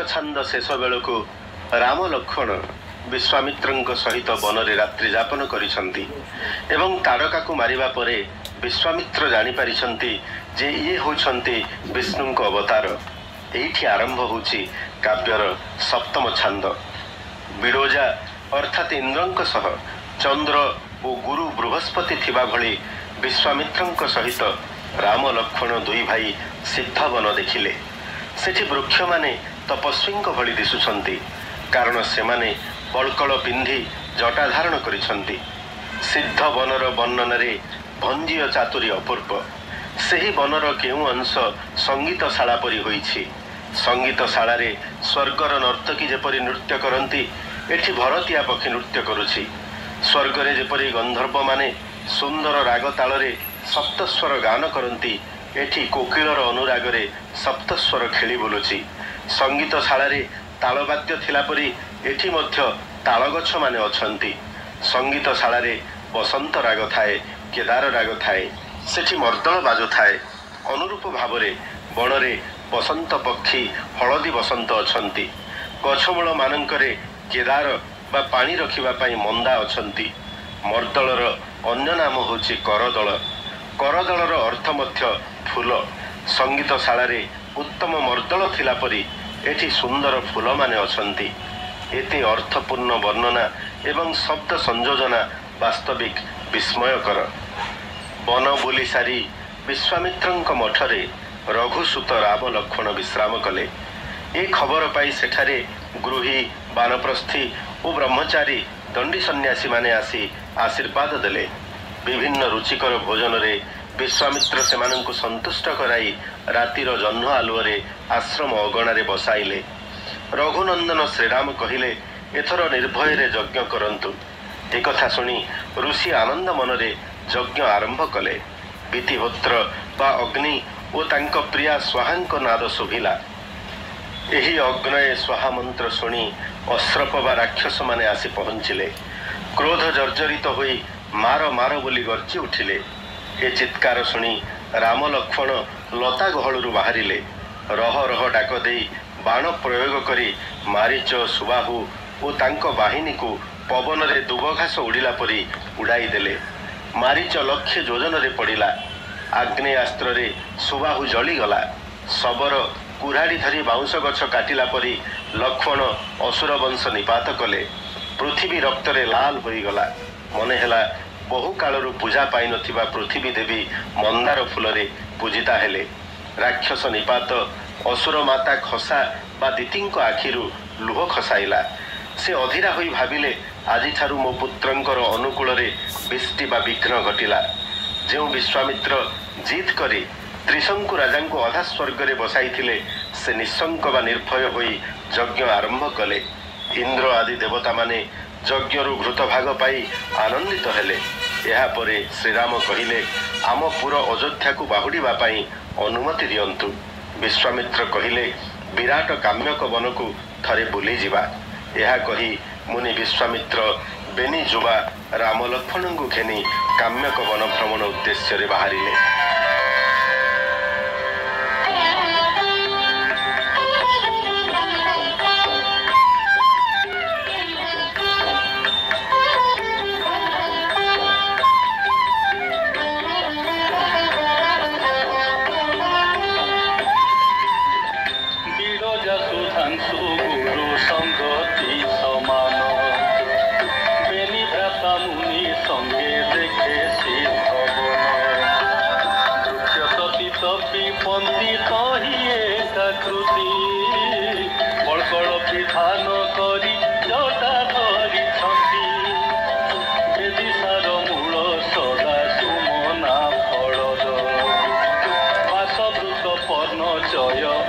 छांद शेष बेलू राम लक्ष्मण विश्वामित्र सहित वन में रात्रि जापन करिसंती एवं तारका को मारिबा परे विश्वामित्र जानिपारी जे ये होछंती विष्णु को अवतार। एठी आरंभ होछि काव्यर सप्तम छांद। बिडोजा अर्थात इंद्रंक सह चंद्र और गुरु बृहस्पति थिबा भली विश्वामित्रंक सहित राम लक्ष्मण दुई भाई सिद्ध वन देखिले। सेठी वृक्ष माने तपस्वींक भली दिसुछंती कारण सेमाने बळकळ पिंधि जटा धारण करिछंती। सिद्ध बनर वर्णन रे भंजीय चातुरी अपूर्व। सेही बनर केउ अंश संगीतशाला परि होइछि। संगीतशाला रे स्वर्गर नर्तकी जेपरि नृत्य करंती एठी भरतिया पक्षी नृत्य करुछि। स्वर्गरे जेपरि गंधर्व माने सुंदर राग ताଳରେ सप्तस्वर गान करंती एठी कोकिलर अनुरागरे सप्तस्वर खेली बुलुछि। संगीतशालारे तालवाद्य थिला परि एठी मध्य तालगछ माने अछंती। संगीतशालारे बसंत राग थाए, केदार राग थाए, सेठी मर्दल बाजु थाए। अनुरूप भावरे बणरे बसंत पक्षी हलदी बसंत अछंती। गछमूल मानंकरे केदार बा पानी रखिबा पई मंदा अछंती। मर्दलर अन्य नाम होछि करदल। करदलर अर्थ मध्य फूल। संगीतशालारे उत्तम मर्दल थिला परि एठी सुंदर फूल माने अछंती। एते अर्थपूर्ण वर्णना एवं शब्द संयोजना वास्तविक विस्मयकर। वन बुली सारी विश्वामित्रंक मठरे रघुसुत राम लक्ष्मण विश्राम कले। ए खबर पाई सेठारे गृही बानप्रस्थी और ब्रह्मचारी दंडी सन्यासी माने आसी आशीर्वाद देले। विभिन्न रुचिकर भोजन रे विश्वामित्र सेमानंकु संतुष्ट कराई रातिर जह्न आलुअरे आश्रम अगणारे बसाइले। रघुनंदन श्रीराम कहिले एथर निर्भय रे यज्ञ करंतु। एक कथा सुनी ऋषि आनंद मनरे यज्ञ आरंभ कले। विधिहोत्र बा अग्नि और तांक प्रिया स्वाहांक नाद शोभिला। एही अग्नये स्वाहा मंत्र सुनी अश्रप बा राक्षस माने आसी पहुंचिले। क्रोध जर्जरित होई मार मार बोली गर्जी उठिले। ए चित्कार सुनी राम लक्ष्मण लता गहलु बाहरिले। रह रह डाक देई बाण प्रयोग करी मारीच सुबाहु और तांक बाहिनी को पवन रे दुबघास उड़िला परी उड़ाई देले। मारीच लक्ष्य योजन रे पड़िला। आग्नेयास्त्र रे सुबाहु जली गला। शबर कुराड़ी धरी बाउंस गछ काटिला परी लक्ष्मण असुर वंश निपात कले। पृथ्वी रक्त रे लाल होई गला। मने हेला बहु कालरू पूजा पाई नथिबा पृथ्वी देवी मंदार फूल रे पूजिता हेले। राक्षस निपात असुर माता खसा बा दितिंक आखिरु लुह खसाइला। से अधीरा होई भाबिले आजि ठारू मो पुत्रंकर अनुकूल रे बिष्टि बा विघ्न घटिला। जेउ विश्वामित्र जीत करी त्रिशंकु राजा को अधा स्वर्ग रे बसाइथिले से निशंक बा निर्भय होई यज्ञ आरंभ कले। इंद्र आदि देवता माने यज्ञरु घृत भाग पाई आनंदित हेले। एहा परे श्रीराम कहिले आम पुर अयोध्या को बाहुड़ीबा पाई अनुमति दियंतु। विश्वामित्र कहिले विराट काम्यक वन को थरे बुली जिबा। एहा कही मुनि विश्वामित्र बेनी जुबा राम लक्ष्मण को घेनी काम्यक वन भ्रमण उद्देश्य रे बाहरिले। Joy